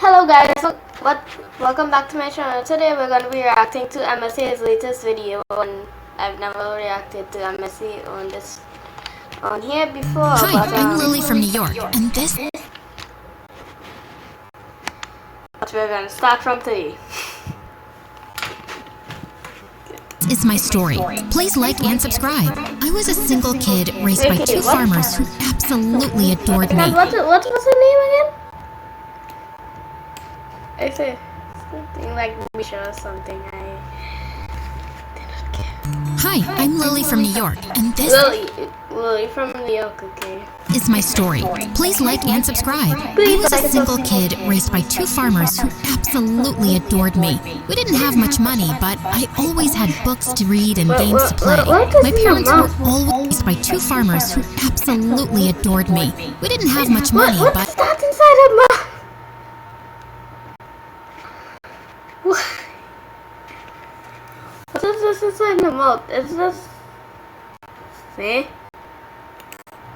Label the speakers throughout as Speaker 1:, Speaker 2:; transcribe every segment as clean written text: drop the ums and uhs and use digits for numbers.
Speaker 1: Hello guys, welcome back to my channel. Today we're going to be reacting to MSC's latest video, and I've never reacted to MSC on here before.
Speaker 2: Hi, I'm Lily from New York, and this
Speaker 1: but we're going to start from today.
Speaker 2: is my story. Please like and subscribe. I was a single kid raised by two farmers who absolutely adored me.
Speaker 1: What was her name again? I said something like Misha or something.
Speaker 2: Hi, I'm Lily from New York, and this
Speaker 1: Lily from New York, okay.
Speaker 2: is my story. Please like and subscribe. I was a single kid raised by two farmers who absolutely adored me. We didn't have much money, but I always had books to read and games to play. My parents were always raised by two farmers who absolutely adored me. We didn't have much money, but
Speaker 1: what's that inside her mouth? What is this inside the mouth? Is this... See?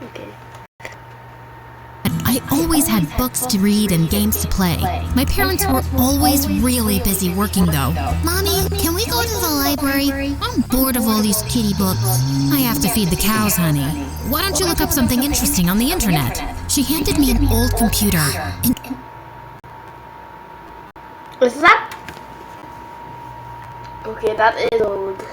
Speaker 1: Okay.
Speaker 2: I always had books to read and games to play. My parents were always really busy working though. Mommy, can we go to the library? I'm bored of all these kitty books. I have to feed the cows, honey. Why don't you look up something interesting on the internet? She handed me an old computer.
Speaker 1: Is that... Okay, that is old.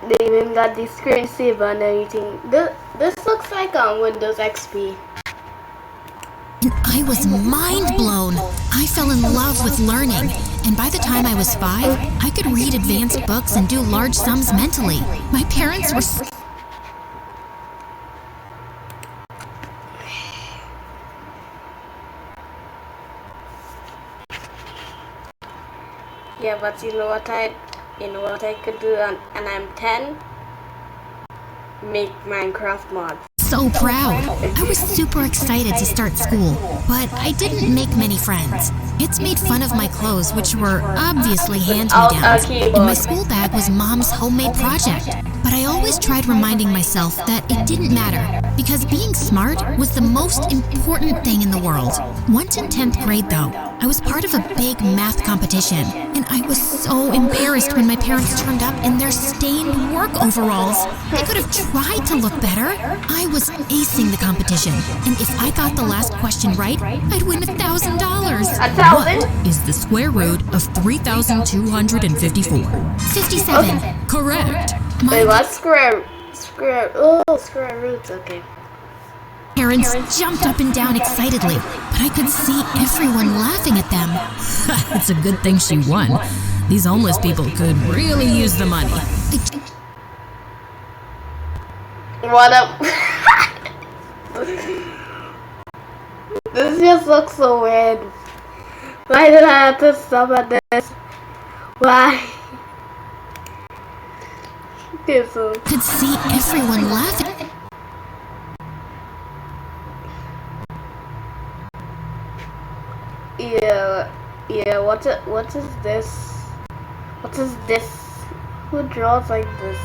Speaker 1: They even got the screensaver and everything. This looks like Windows XP.
Speaker 2: And I was mind blown. I fell in love with learning. And by the time I was 5, I could read advanced books and do large sums mentally. My parents were...
Speaker 1: Yeah, but you know what I could do, and I'm 10. Make Minecraft mods.
Speaker 2: So proud. I was super excited to start school, but I didn't make many friends. Kids made fun of my clothes, which were obviously hand-me-downs, and my school bag was Mom's homemade project. But I always tried reminding myself that it didn't matter, because being smart was the most important thing in the world. Once in 10th grade, though, I was part of a big math competition, and I was so embarrassed when my parents turned up in their stained work overalls. They could have tried to look better. I was acing the competition, and if I got the last question right, I'd win $1,000. What is the square root of 3,254? 57. Correct.
Speaker 1: Wait, what's square roots, okay.
Speaker 2: Parents jumped up and down excitedly, but I could see everyone laughing at them. It's a good thing she won. These homeless people could really use the money.
Speaker 1: What up? This just looks so weird. Why did I have to stop at this? Why? Okay, so
Speaker 2: Could see everyone laughing.
Speaker 1: Yeah, what is this? What is this? Who draws like this?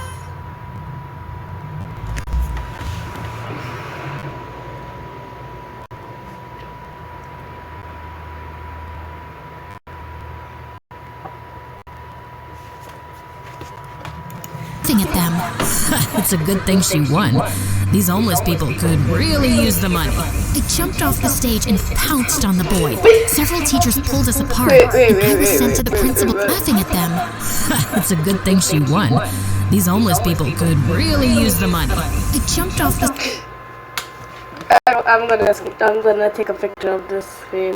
Speaker 2: At them. It's a good thing she won. These homeless people could really use the money. I jumped off the stage and pounced on the boy. Several teachers pulled us apart, and I was sent to the principal laughing at them. It's a good thing she won. These homeless people could really use the money. I jumped off the...
Speaker 1: I'm gonna take a picture of this face.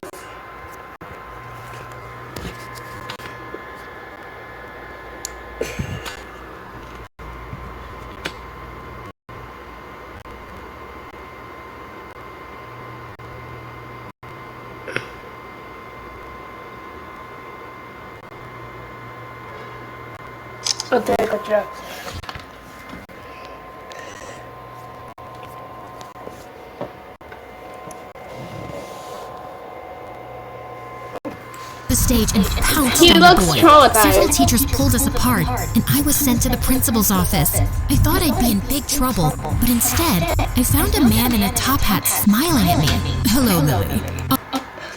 Speaker 1: I'll take a picture.
Speaker 2: the stage and pounced
Speaker 1: He
Speaker 2: on the
Speaker 1: looks
Speaker 2: boy.
Speaker 1: traumatized.
Speaker 2: Several teachers pulled us apart, and I was sent to the principal's office. I thought I'd be in big trouble, but instead, I found a man in a top hat smiling at me. Hello, Lily.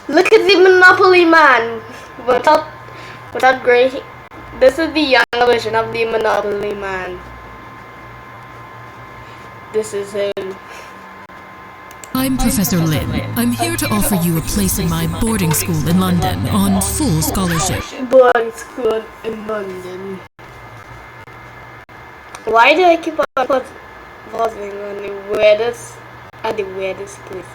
Speaker 1: Look at the Monopoly Man without gray. This is the younger version of the Monopoly Man. This is him.
Speaker 3: I'm Professor Lin. I'm here to offer you a place in my boarding school in London on full scholarship.
Speaker 1: Boarding school in London. Why do I keep on pausing on the weirdest places?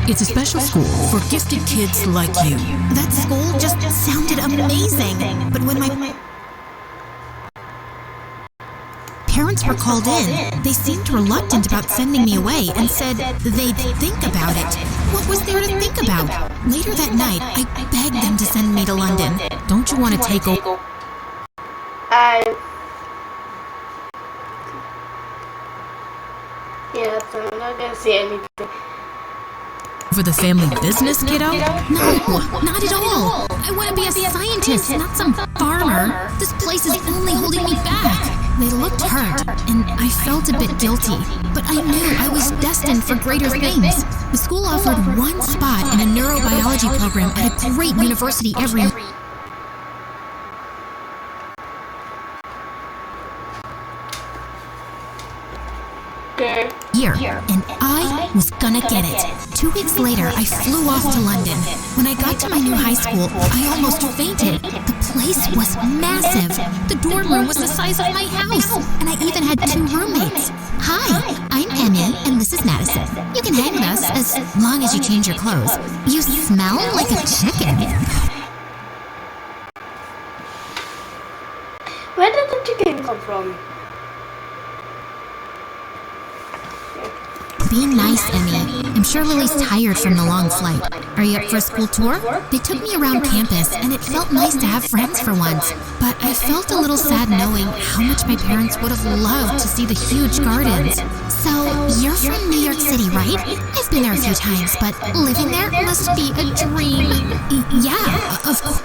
Speaker 2: It's a special school for gifted kids like you. That school just sounded amazing. But when my parents were called in, they seemed reluctant about sending me away and said they'd think about it. What was there to think about? Later that night, I begged them to send me to London. Don't you want to take over?
Speaker 1: Yeah, so I'm not gonna say anything.
Speaker 3: For the family business, kiddo?
Speaker 2: No, not at all. I want to be a scientist, not some farmer. This place is only holding me back. They looked hurt, and I felt a bit guilty. But I knew I was destined for greater things. The school offered one spot in a neurobiology program at a great university every year, and I was gonna get it. 2 weeks later, I flew off to London. When I got to my new high school, I almost fainted. The place was massive. The dorm room was the size of my house, and I even had 2 roommates. Hi, I'm Emmy, and this is Madison. You can hang with us as long as you change your clothes. You smell like a chicken.
Speaker 1: Where did the chicken come from?
Speaker 2: Be nice, Emmy. I'm sure Lily's tired from the long flight. Are you up for a school tour? They took me around campus, and it felt nice to have friends for once. But I felt a little sad knowing how much my parents would have loved to see the huge gardens. So, you're from New York City, right? I've been there a few times, but living there must be a dream. Yeah, of course.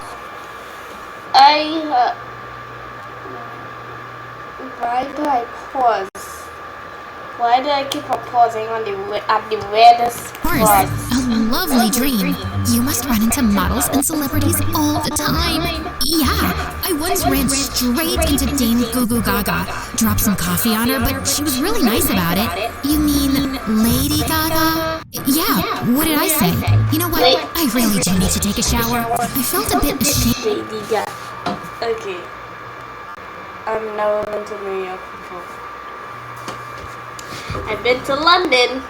Speaker 1: Why do I pause? Why do I keep on pausing on at the weirdest spots?
Speaker 2: A lovely dream. You must run into models and celebrities all the time. Yeah, I once ran straight into Dame Goo Goo Gaga. Dropped some coffee on her, but she was really nice about it. You mean Lady Gaga? Yeah, what did I say? You know what? I really do need to take a shower. I felt a bit ashamed.
Speaker 1: Lady Gaga. Okay. I've never been to New York before. I've been to London,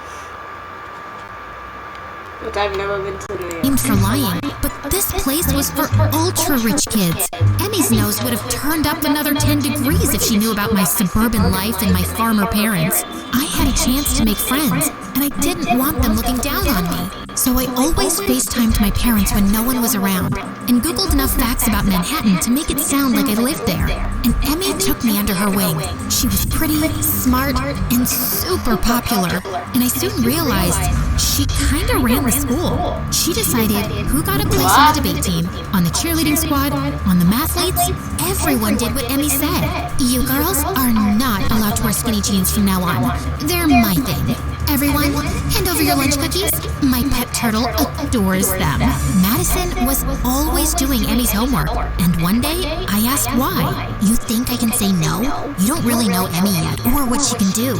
Speaker 1: but I've never been to New York.
Speaker 2: For lying, but this place was for ultra-rich kids. Emmy's nose would have turned up another 10 degrees if she knew about my suburban life and my farmer parents. I had a chance to make friends, and I didn't want them looking down on me. So I always FaceTimed my parents when no one was around, and Googled enough facts about Manhattan to make it sound like I lived there. And Emmy took me under her wing. She was pretty, smart, and super popular. And I soon realized she kinda ran the school. She decided who got a place on the debate team, on the cheerleading squad, on the mathletes. Everyone did what Emmy said. You girls are not allowed to wear skinny jeans from now on. They're my thing. Everyone, hand over your lunch cookies. My pet turtle adores them. Madison was always doing Emmy's homework, and one day I asked why. You think I can say no? You don't really know Emmy yet, or what she can do.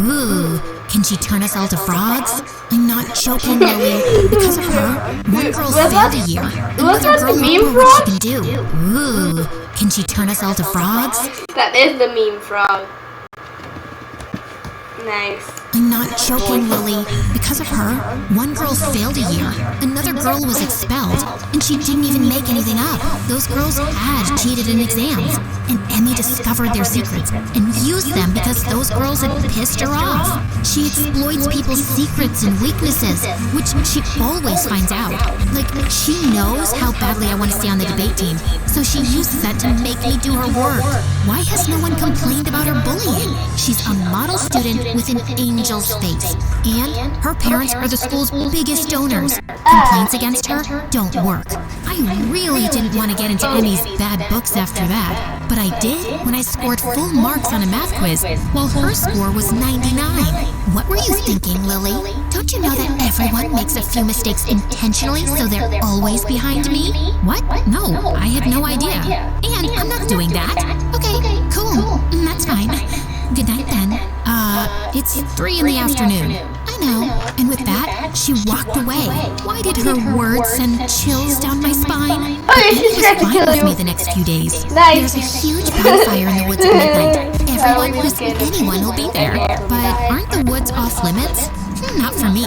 Speaker 2: Ooh, can she turn us all to frogs? I'm not joking, Lily. Because of her, one girl failed a year. Another girl knew what she can do. Ooh, can she turn us all to frogs?
Speaker 1: That is the meme frog. Nice.
Speaker 2: I'm not joking, Lily. Because of her, one girl failed a year. Another girl was expelled, and she didn't even make anything up. Those girls had cheated in exams, and Emmy discovered their secrets and used them because those girls had pissed her off. She exploits people's secrets and weaknesses, which she always finds out. Like, she knows how badly I want to stay on the debate team, so she uses that to make me do her work. Why has no one complained about her bullying? She's a model student with an angel's face. And her parents are the school's biggest donors. Complaints against her don't work. I really didn't want to get into Emmy's bad books after that, but I did when I scored full marks on a math quiz, while her score was 99. What were you thinking, Lily? Don't you know that everyone makes a few mistakes intentionally so they're always behind me? What? No, I had no idea. And I'm not doing that. Okay, cool. That's fine. Good night then. It's 3 in the afternoon. I know. And with that, she walked away. Why did her words send chills down my spine? It was fine with me the next few days. There's a huge bonfire in the woods at midnight. Everyone who's anyone will be there. But aren't the woods off limits? Not for me.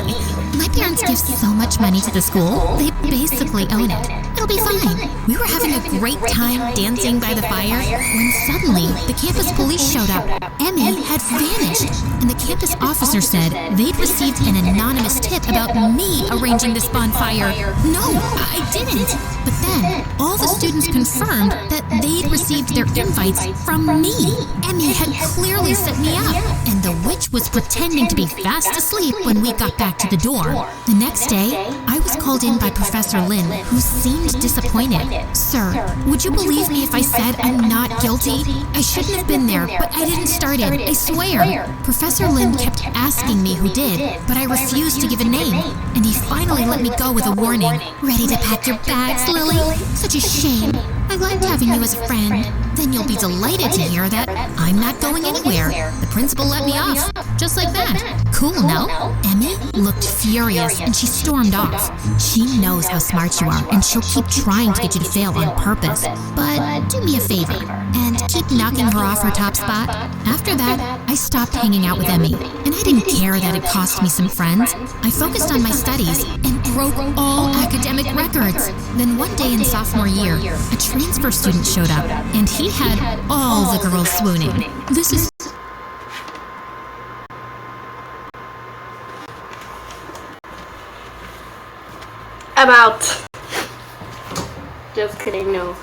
Speaker 2: My parents give so much money to the school, they basically own it. It'll be fine. We were having a great time dancing by the fire when suddenly the campus police showed up. Emmy had vanished, and the campus officer said they'd received an anonymous tip about me arranging this bonfire. No, I didn't. But then, all the students confirmed that they'd received their invites from me. Emmy had clearly set me up, and the witch was pretending to be fast asleep when we got back to the dorm. The next day, I was called in by Professor Lin, who seemed disappointed. Sir, would you believe me if I said I'm not guilty? I shouldn't have been there, but I didn't start it, I swear. Professor Lin kept asking me who did, but I refused to give a name, and he finally let me go with a warning. Ready to pack your bags, Lily? Such a shame. I liked having you as a friend. Then you'll be delighted to hear that I'm not going anywhere. The principal let me off, just like that. Cool, no? Emmy looked furious, and she stormed off. She knows how smart you are, and she'll keep trying to get you to fail on purpose. But do me a favor, and keep knocking her off her top spot. After that, I stopped hanging out with Emmy, and I didn't care that it cost me some friends. I focused on my studies and broke all academic records. Then one day in sophomore year, a transfer student showed up, and he had all the girls swooning. This is...
Speaker 1: I'm out. Just kidding, no.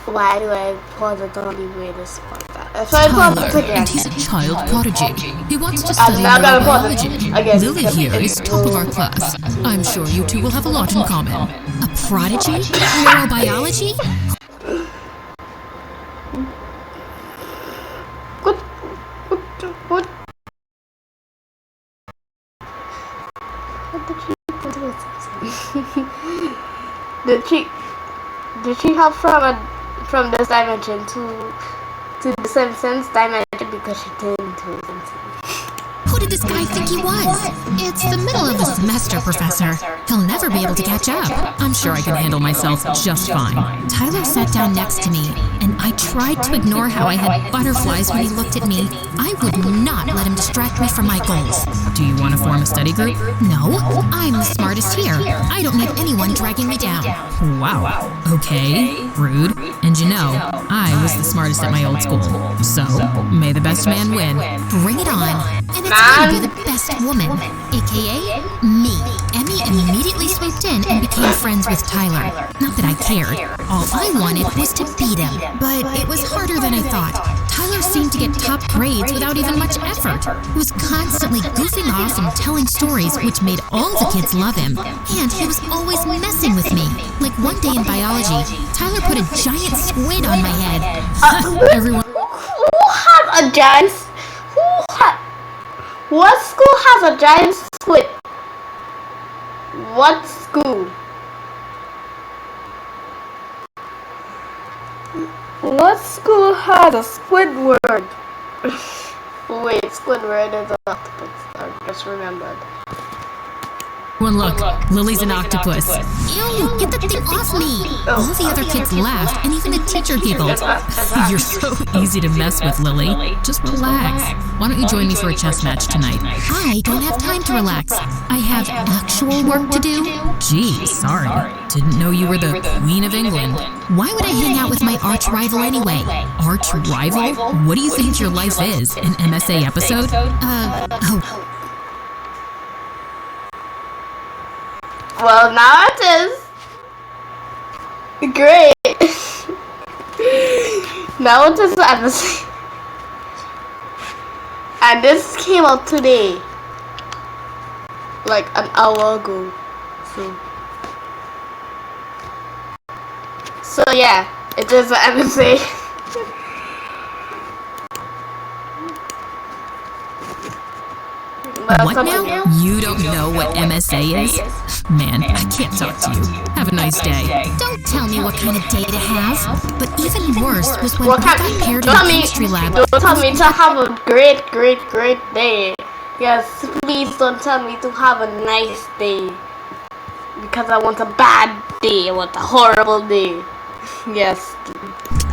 Speaker 1: Why do I pause it on the way to spot that? That's why I paused it again.
Speaker 3: And he's a child prodigy. He wants to study neurobiology. Lily here is top of our class. I'm sure you two will have a lot in common.
Speaker 2: A prodigy? Neurobiology?
Speaker 1: What did she hop from this dimension to the Simpsons dimension because she turned into a Simpson?
Speaker 2: Who did this guy think he was? It's the middle of the semester, Professor. He'll never be able to catch up.
Speaker 3: I'm sure I can handle myself just fine.
Speaker 2: Tyler sat down next to me, and I tried to ignore how I had butterflies when he looked at me. I would not let him distract me from my goals.
Speaker 3: Do you want to form a study group?
Speaker 2: No, I'm the smartest here. I don't need anyone dragging me down.
Speaker 3: Wow. Okay, rude. And you know, I was the smartest at my old school. So, may the best man win.
Speaker 2: Bring it on. And it's going to be the best woman, aka me. Emmy immediately swooped in and became friends with Tyler. Not that I cared. All I wanted was to beat him. But it was harder than I thought. Tyler seemed to get top grades without even much effort. He was constantly goofing off and telling stories, which made all the kids love him. And he was always messing with me. Like one day in biology, Tyler put a giant squid on my head. Everyone...
Speaker 1: Who has a giant... What school has a giant squid? What school? What school has a Squidward? Wait, Squidward is an octopus. I just remembered.
Speaker 3: One look, Lily's an octopus.
Speaker 2: Ew, get the thing off me! All the other kids laughed, and even the teacher giggled.
Speaker 3: You're so easy to mess with, Lily. Just relax. Why don't you join me for a chess match tonight?
Speaker 2: I don't have time to relax. I have actual work to do.
Speaker 3: Gee, sorry. Didn't know you were the Queen of England.
Speaker 2: Why would I hang out with my arch rival anyway?
Speaker 3: Arch rival? What do you think your life is? An MSA episode?
Speaker 2: Oh.
Speaker 1: Well, now it is. Great. Now it is the episode. And this came out today, like an hour ago. So yeah, it is an MSA.
Speaker 3: What now? You don't know what MSA is? Man, I can't talk to you. Have a nice day.
Speaker 2: Don't tell me what kind of day to have. But even worse was when we got paired in the chemistry lab.
Speaker 1: Don't tell me to have a great day. Yes, please don't tell me to have a nice day. Because I want a bad day. I want a horrible day. Yes.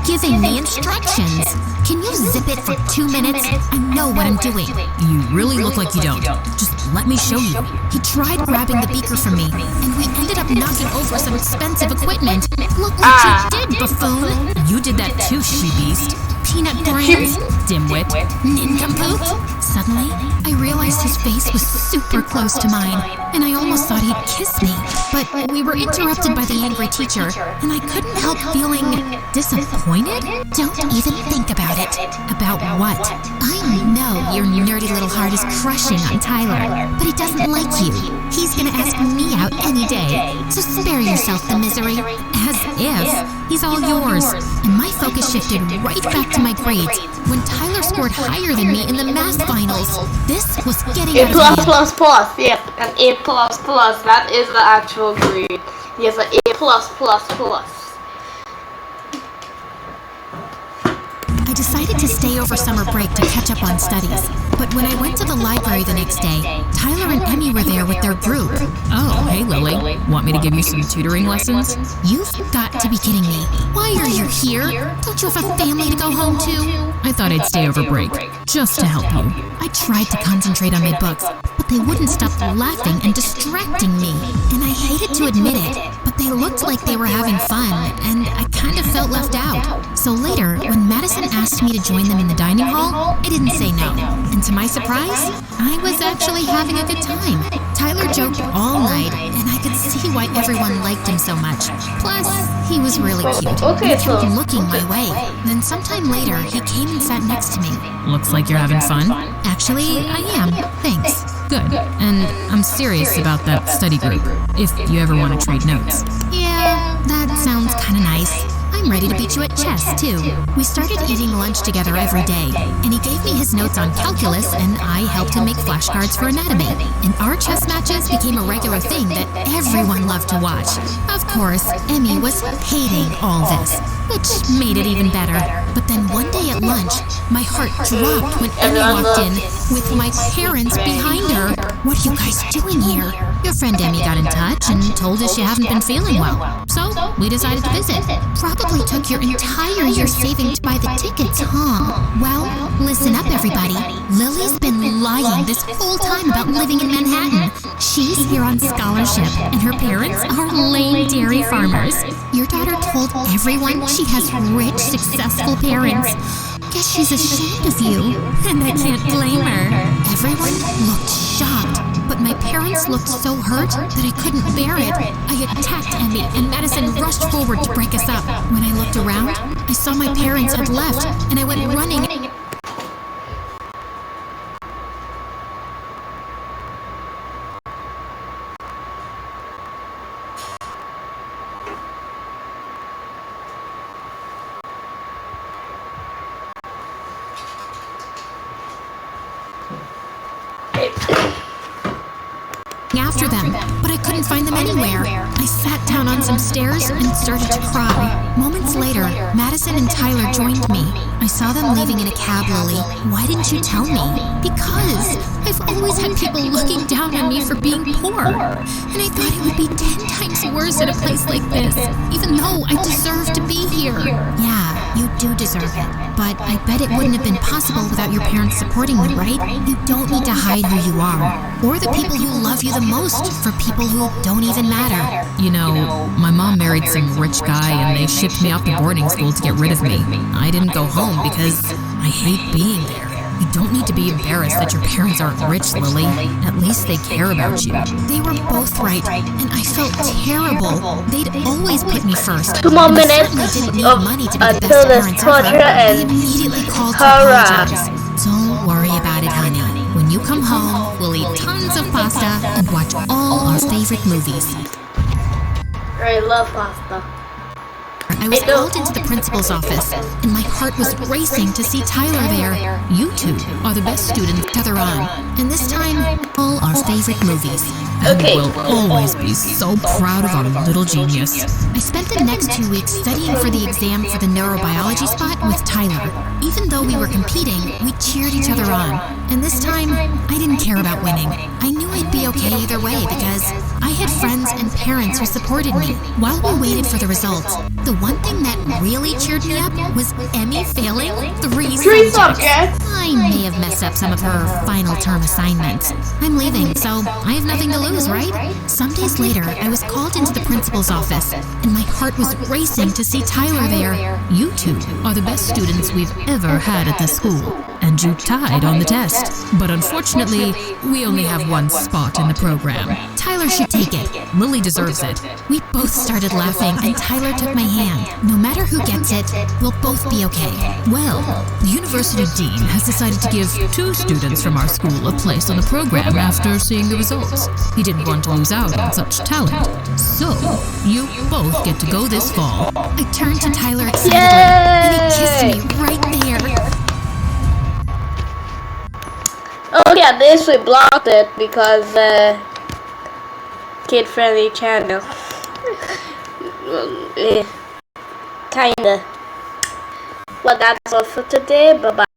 Speaker 2: Giving me instructions. Can you zip it for 2 minutes? I know what I'm doing.
Speaker 3: You really look like you don't. Just let me show you.
Speaker 2: He tried grabbing the beaker from me, and we ended up knocking over some expensive equipment. Look what you did, buffoon.
Speaker 3: You did that too, she-beast.
Speaker 2: Peanut brains.
Speaker 3: Dimwit.
Speaker 2: Nincompoop. Suddenly, I realized his face was super close to mine, and I almost thought he'd kiss me. But we were interrupted by the angry teacher, and I couldn't help feeling disappointed. Don't even think about it. About what? I know your nerdy little heart is crushing on Tyler, but he doesn't like you. He's gonna ask me out any day, so spare yourself the misery.
Speaker 3: As if. He's all yours.
Speaker 2: And my focus shifted right back to my grades when Tyler scored higher than me in the math finals. This was getting out of hand.
Speaker 1: A+++. Yes, an A++. That is the actual grade. Yes, an A+++.
Speaker 2: I decided to stay over summer break to catch up on studies. But when I went to the library the next day, Tyler and Emmy were there with their group.
Speaker 3: Oh, hey Lily. Want me to give you some tutoring lessons?
Speaker 2: You've got to be kidding me. Why are you here? Don't you have a family to go home to?
Speaker 3: I thought I'd stay over break, just to help you.
Speaker 2: I tried to concentrate on my books, but they wouldn't stop laughing and distracting me. And I hated to admit it, but they looked like they were having fun, and I kind of felt left out. So later, when Madison asked me to join them in the dining hall, I didn't say no. And to my surprise, I was actually having a good time. Tyler joked all night, and I could see why everyone liked him so much. Plus, he was really cute. He kept looking my way. Then sometime later, he came and sat next to me.
Speaker 3: Looks like you're having fun.
Speaker 2: Actually, I am. Thanks.
Speaker 3: Good. And I'm serious about that study group, if you ever want to trade notes.
Speaker 2: Yeah, that sounds kind of nice. I'm ready to beat you at chess, too. We started eating lunch together every day, and he gave me his notes on calculus, and I helped him make flashcards for anatomy. And our chess matches became a regular thing that everyone loved to watch. Of course, Emmy was hating all this, which made it even better. But then one day at lunch, my heart dropped when Emmy walked in with my parents behind her. What are you guys doing here? Your friend Emmy got in touch and told us you haven't been feeling well. So we decided to visit. Probably took your entire year saving to buy the tickets, huh? Well, listen up, everybody. Lily's been lying this whole time about living in Manhattan. She's here on scholarship, and her parents are lame dairy farmers. Your daughter told everyone she has rich, successful parents. Guess she's ashamed of you, and I can't blame her. Everyone looked shocked, but my parents looked so hurt that I couldn't bear it. I attacked Emmy, and Madison rushed forward to break us up. When I looked around, I saw my parents had left, and I went running. After them, but I couldn't find them anywhere. I sat down on some stairs and started to cry. Moments later, Madison and Tyler joined me. I saw them leaving in a cab, Lily. Why didn't you tell me? Because I've always had people looking down on me for being poor. And I thought it would be 10 times worse at a place like this, even though I deserve to be here. Yeah, you do deserve it. But I bet it wouldn't have been possible without your parents supporting you, right? You don't need to hide who you are, or the people who love you the most for people who don't even matter.
Speaker 3: You know, my mom married some rich guy and they shipped me off to boarding school to get rid of me. I didn't go home because I hate being there. You don't need to be embarrassed that your parents aren't rich, Lily. At least they care about you.
Speaker 2: They were both right, and I felt terrible. They'd always put me first.
Speaker 1: 2 more minutes
Speaker 2: didn't need money to be the
Speaker 1: until
Speaker 2: best
Speaker 1: this
Speaker 2: parents
Speaker 1: torture
Speaker 2: ever. I
Speaker 1: ends.
Speaker 2: immediately called to apologize. Don't worry about it, honey. buckets of pasta, and watch all our favorite movies.
Speaker 1: I love pasta.
Speaker 2: I was called into the principal's office, and my heart was racing to see Tyler there. You two are the best students together on, and this time, all our favorite movies.
Speaker 1: Okay.
Speaker 3: We'll always be so proud of our little genius.
Speaker 2: I spent the next 2 weeks studying for the exam for the neurobiology spot with Tyler. Even though we were competing, we cheered each other on. And this time, I didn't care about winning. I knew I'd be okay either way because I had friends and parents who supported me. While we waited for the results, the one thing that really cheered me up was Emmy failing 3 subjects. I may have messed up some of her final term assignments. I'm leaving, so I have nothing to lose, right? Some days later, I was called into the principal's office, and my heart was racing to see Tyler there.
Speaker 3: You two are the best students we've ever had at this school, and you tied on the test. But unfortunately, we only have one spot in the program.
Speaker 2: Tyler should take it.
Speaker 3: Lily deserves it.
Speaker 2: We both started laughing, and Tyler took my hand. No matter who gets it, we'll both be okay.
Speaker 3: Well, the university dean has decided to give 2 students from our school a place on the program after seeing the results. He didn't want to lose out on such talent. So, you both get to go this fall.
Speaker 2: I turned to Tyler excitedly, and he kissed me right there.
Speaker 1: Oh yeah, this we blocked it because kid-friendly channel. Kinda. Well, that's all for today. Bye bye.